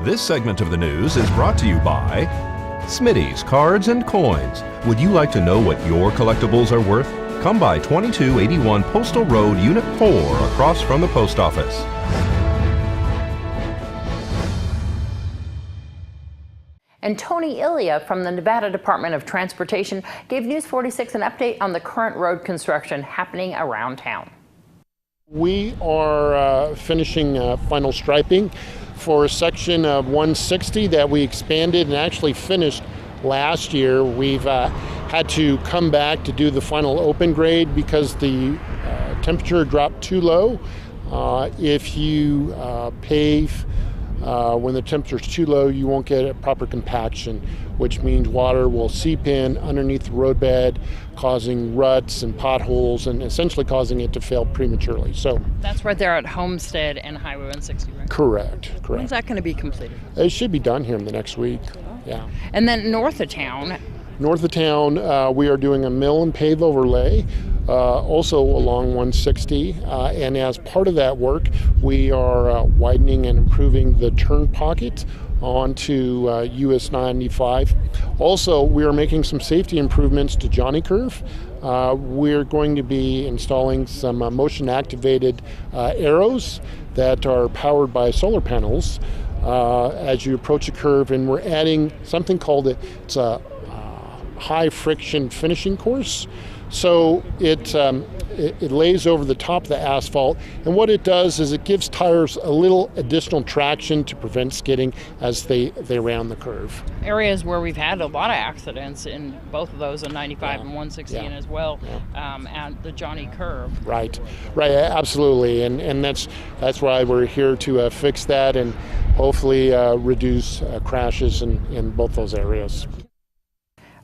This segment of the news is brought to you by Smitty's Cards and Coins. Would you like to know what your collectibles are worth? Come by 2281 Postal Road, Unit 4, across from the post office. And Tony Illia from the Nevada Department of Transportation gave News 46 an update on the current road construction happening around town. We are finishing final striping for a section of 160 that we expanded and actually finished last year. We've had to come back to do the final open grade because the temperature dropped too low. If you pave when the temperature is too low, you won't get a proper compaction, which means water will seep in underneath the roadbed, causing ruts and potholes and essentially causing it to fail prematurely. So that's right there at Homestead and Highway 160, right? Correct. When's that going to be completed? It should be done here in the next week. Yeah. And then north of town. North of town, we are doing a mill and pave overlay, also along 160. And as part of that work, we are widening and improving the turn pocket onto US 95. Also, we are making some safety improvements to Johnny Curve. We're going to be installing some motion-activated arrows that are powered by solar panels as you approach a curve, and we're adding something called it's a high friction finishing course. So it lays over the top of the asphalt, and what it does is it gives tires a little additional traction to prevent skidding as they round the curve. Areas where we've had a lot of accidents in both of those, on 95 and 160, and as well at the Johnny Curve. Right, absolutely, and that's why we're here to fix that and hopefully reduce crashes in both those areas.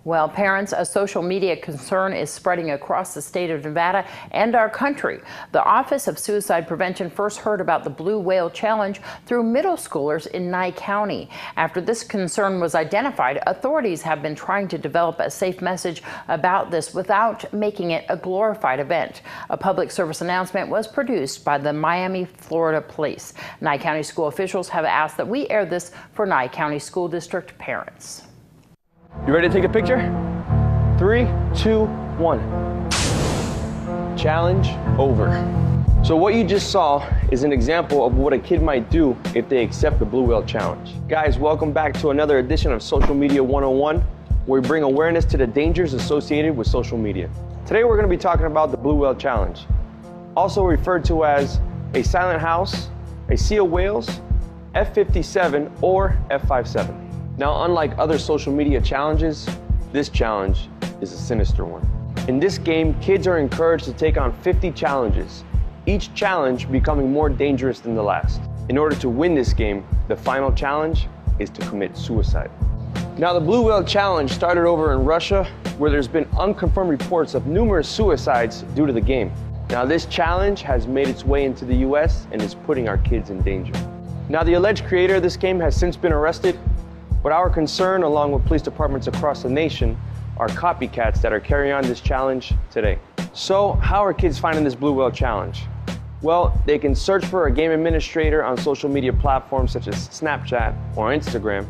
Well, parents, a social media concern is spreading across the state of Nevada and our country. The Office of Suicide Prevention first heard about the Blue Whale Challenge through middle schoolers in Nye County. After this concern was identified, authorities have been trying to develop a safe message about this without making it a glorified event. A public service announcement was produced by the Miami, Florida Police. Nye County school officials have asked that we air this for Nye County School District parents. You ready to take a picture? 3, 2, 1. Challenge over. So what you just saw is an example of what a kid might do if they accept the Blue Whale Challenge. Guys, welcome back to another edition of Social Media 101, where we bring awareness to the dangers associated with social media. Today we're going to be talking about the Blue Whale Challenge, also referred to as a silent house, a sea of whales, F57, or F57. Now, unlike other social media challenges, this challenge is a sinister one. In this game, kids are encouraged to take on 50 challenges, each challenge becoming more dangerous than the last. In order to win this game, the final challenge is to commit suicide. Now, the Blue Whale Challenge started over in Russia, where there's been unconfirmed reports of numerous suicides due to the game. Now, this challenge has made its way into the US and is putting our kids in danger. Now, the alleged creator of this game has since been arrested, but our concern, along with police departments across the nation, are copycats that are carrying on this challenge today. So, how are kids finding this Blue Whale Challenge? Well, they can search for a game administrator on social media platforms such as Snapchat or Instagram,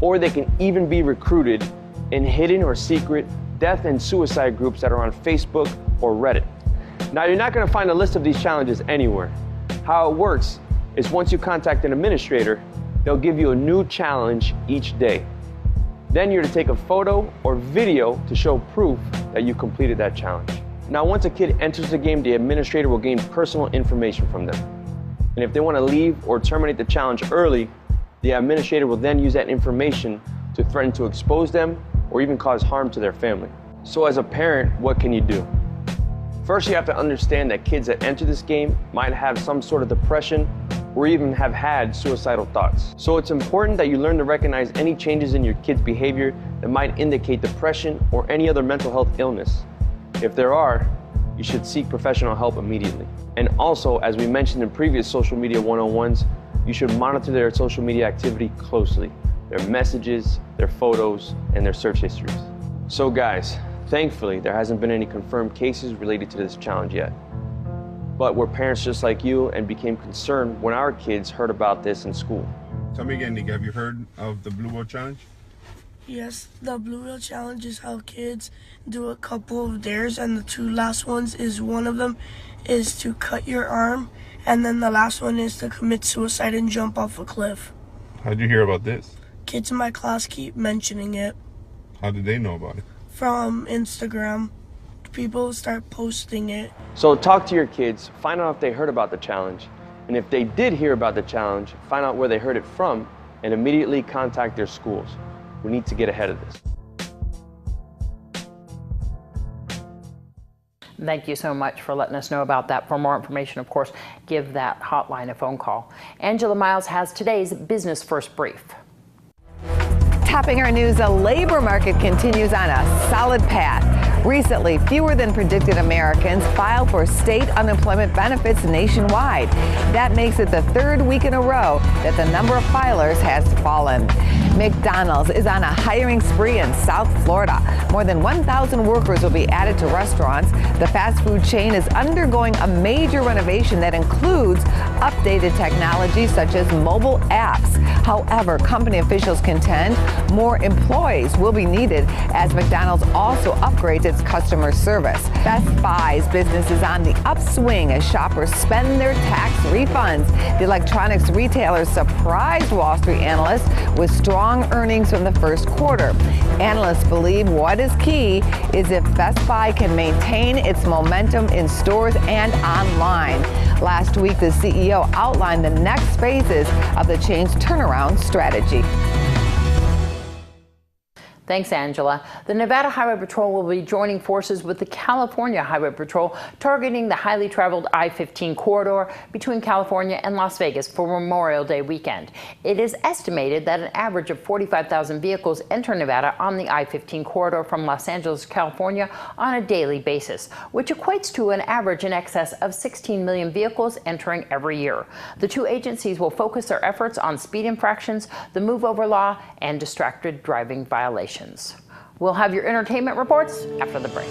or they can even be recruited in hidden or secret death and suicide groups that are on Facebook or Reddit. Now, you're not going to find a list of these challenges anywhere. How it works is once you contact an administrator, they'll give you a new challenge each day. Then you're to take a photo or video to show proof that you completed that challenge. Now, once a kid enters the game, the administrator will gain personal information from them. And if they want to leave or terminate the challenge early, the administrator will then use that information to threaten to expose them or even cause harm to their family. So as a parent, what can you do? First, you have to understand that kids that enter this game might have some sort of depression or even have had suicidal thoughts. So it's important that you learn to recognize any changes in your kid's behavior that might indicate depression or any other mental health illness. If there are, you should seek professional help immediately. And also, as we mentioned in previous Social Media 101s, you should monitor their social media activity closely, their messages, their photos, and their search histories. So guys, thankfully, there hasn't been any confirmed cases related to this challenge yet. But we're parents just like you and became concerned when our kids heard about this in school. Tell me again, Nick, have you heard of the Blue Whale Challenge? Yes, the Blue Whale Challenge is how kids do a couple of dares, and the two last ones is one of them is to cut your arm, and then the last one is to commit suicide and jump off a cliff. How'd you hear about this? Kids in my class keep mentioning it. How did they know about it? From Instagram. People start posting it. So talk to your kids, find out if they heard about the challenge. And if they did hear about the challenge, find out where they heard it from and immediately contact their schools. We need to get ahead of this. Thank you so much for letting us know about that. For more information, of course, give that hotline a phone call. Angela Miles has today's Business First Brief. Topping our news, the labor market continues on a solid path. Recently, fewer than predicted Americans filed for state unemployment benefits nationwide. That makes it the third week in a row that the number of filers has fallen. McDonald's is on a hiring spree in South Florida. More than 1,000 workers will be added to restaurants. The fast food chain is undergoing a major renovation that includes updated technology such as mobile apps. However, company officials contend more employees will be needed as McDonald's also upgrades its customer service. Best Buy's business is on the upswing as shoppers spend their tax refunds. The electronics retailer surprised Wall Street analysts with strong earnings from the first quarter. Analysts believe what is key is if Best Buy can maintain its momentum in stores and online. Last week, the CEO outlined the next phases of the chain's turnaround strategy. Thanks, Angela. The Nevada Highway Patrol will be joining forces with the California Highway Patrol, targeting the highly traveled I-15 corridor between California and Las Vegas for Memorial Day weekend. It is estimated that an average of 45,000 vehicles enter Nevada on the I-15 corridor from Los Angeles, California on a daily basis, which equates to an average in excess of 16 million vehicles entering every year. The two agencies will focus their efforts on speed infractions, the move over law, and distracted driving violations. We'll have your entertainment reports after the break.